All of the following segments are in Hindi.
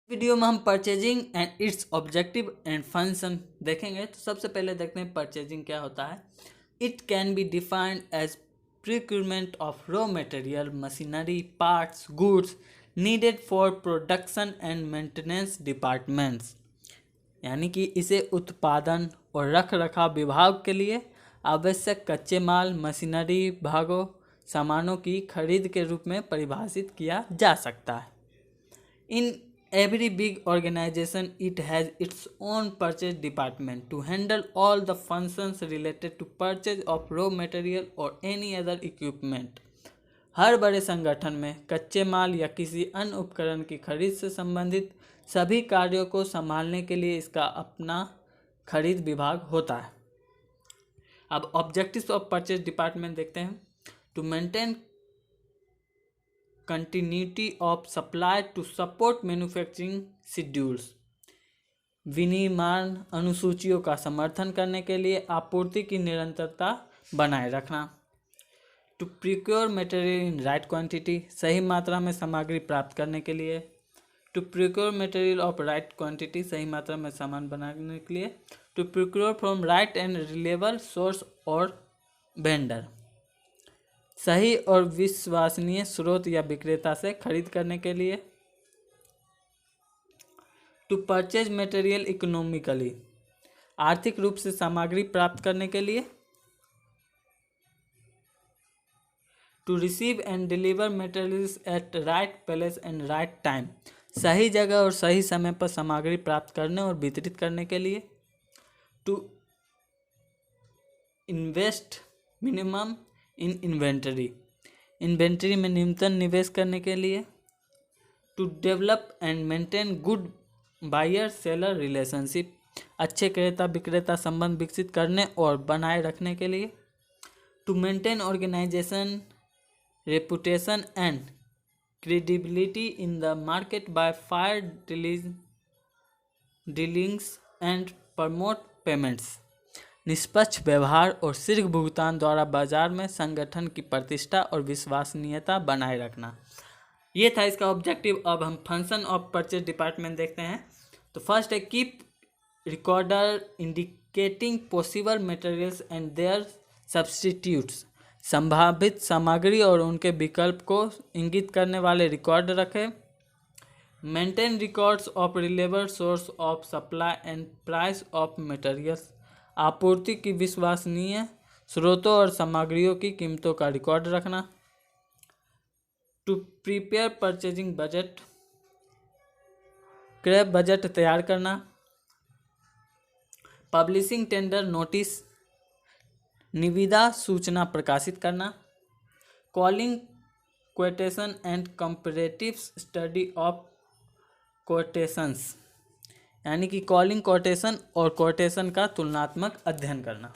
वीडियो में हम purchasing and it's objective and function देखेंगे। तो सबसे पहले देखते हैं परचेजिंग क्या होता है। It can be defined as procurement of raw material, machinery, parts, goods needed for production and maintenance departments, यानी कि इसे उत्पादन और रख रखाव विभाग के लिए आवश्यक कच्चे माल, मशीनरी, भागों, सामानों की खरीद के रूप में परिभाषित किया जा सकता है। इन every big organization it has its own purchase department to handle all the functions related to purchase of raw material or any other equipment। हर बड़े संगठन में कच्चे माल या किसी अन्य उपकरण की खरीद से संबंधित सभी कार्यों को संभालने के लिए इसका अपना खरीद विभाग होता है। अब ऑब्जेक्टिव्स ऑफ परचेज डिपार्टमेंट देखते हैं। To maintain continuity of supply to support manufacturing schedules, विनिर्माण अनुसूचियों का समर्थन करने के लिए आपूर्ति की निरंतरता बनाए रखना। To procure material in right quantity, सही मात्रा में सामग्री प्राप्त करने के लिए। To procure material of right quantity, सही मात्रा में सामान बनाने के लिए। To procure from right and reliable source और वेंडर, सही और विश्वसनीय स्रोत या विक्रेता से खरीद करने के लिए। टू परचेज मटेरियल इकोनॉमिकली, आर्थिक रूप से सामग्री प्राप्त करने के लिए। To receive and deliver materials at right place and right time, सही जगह और सही समय पर सामग्री प्राप्त करने और वितरित करने के लिए। To invest minimum in inventory, inventory में न्यूनतम निवेश करने के लिए। To develop and maintain good buyer seller relationship, अच्छे क्रेता विक्रेता संबंध विकसित करने और बनाए रखने के लिए। To maintain organisation reputation and credibility in the market by fair dealings and prompt payments, निष्पक्ष व्यवहार और शीघ्र भुगतान द्वारा बाजार में संगठन की प्रतिष्ठा और विश्वसनीयता बनाए रखना। ये था इसका ऑब्जेक्टिव। अब हम फंक्शन ऑफ परचेज डिपार्टमेंट देखते हैं। तो फर्स्ट है keep records indicating possible materials and their substitutes, संभावित सामग्री और उनके विकल्प को इंगित करने वाले रिकॉर्ड रखें। Maintain records of reliable source of supply and price of materials, आपूर्ति की विश्वसनीय स्रोतों और सामग्रियों की कीमतों का रिकॉर्ड रखना। टू प्रिपेयर परचेजिंग बजट, क्रय बजट तैयार करना। पब्लिशिंग टेंडर नोटिस, निविदा सूचना प्रकाशित करना। Calling quotation and comparative study of quotations, यानी कि कॉलिंग कोटेशन और कोटेशन का तुलनात्मक अध्ययन करना।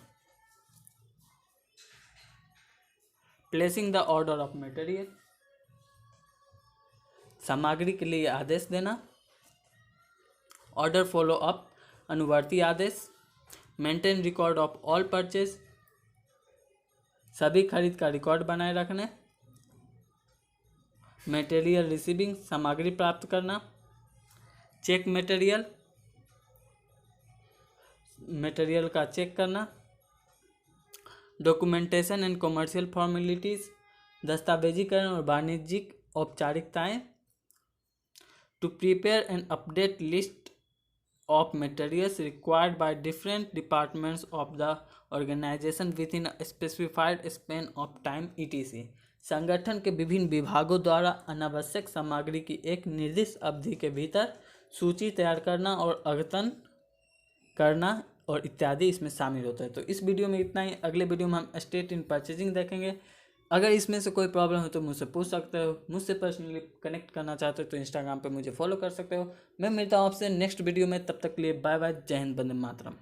Placing the order of material, सामग्री के लिए आदेश देना। ऑर्डर फॉलो अप, अनुवर्ती आदेश। Maintain record of all purchase, सभी खरीद का रिकॉर्ड बनाए रखने। मटेरियल रिसीविंग, सामग्री प्राप्त करना। चेक मटेरियल, मटेरियल का चेक करना। डॉक्यूमेंटेशन एंड कॉमर्शियल फॉर्मेलिटीज, दस्तावेजीकरण और वाणिज्यिक औपचारिकताएं। To prepare and update list of materials required by different departments of the organisation within specified span of time ETC, संगठन के विभिन्न विभागों द्वारा अनावश्यक सामग्री की एक निर्दिष्ट अवधि के भीतर सूची तैयार करना और अद्यतन करना और इत्यादि इसमें शामिल होता है। तो इस वीडियो में इतना ही। अगले वीडियो में हम स्टेट इन परचेजिंग देखेंगे। अगर इसमें से कोई प्रॉब्लम हो तो मुझसे पूछ सकते हो। मुझसे पर्सनली कनेक्ट करना चाहते हो तो इंस्टाग्राम पे मुझे फॉलो कर सकते हो। मैं मिलता हूँ आपसे नेक्स्ट वीडियो में। तब तक के लिए बाय बाय। जय हिंद, वंदे मातरम।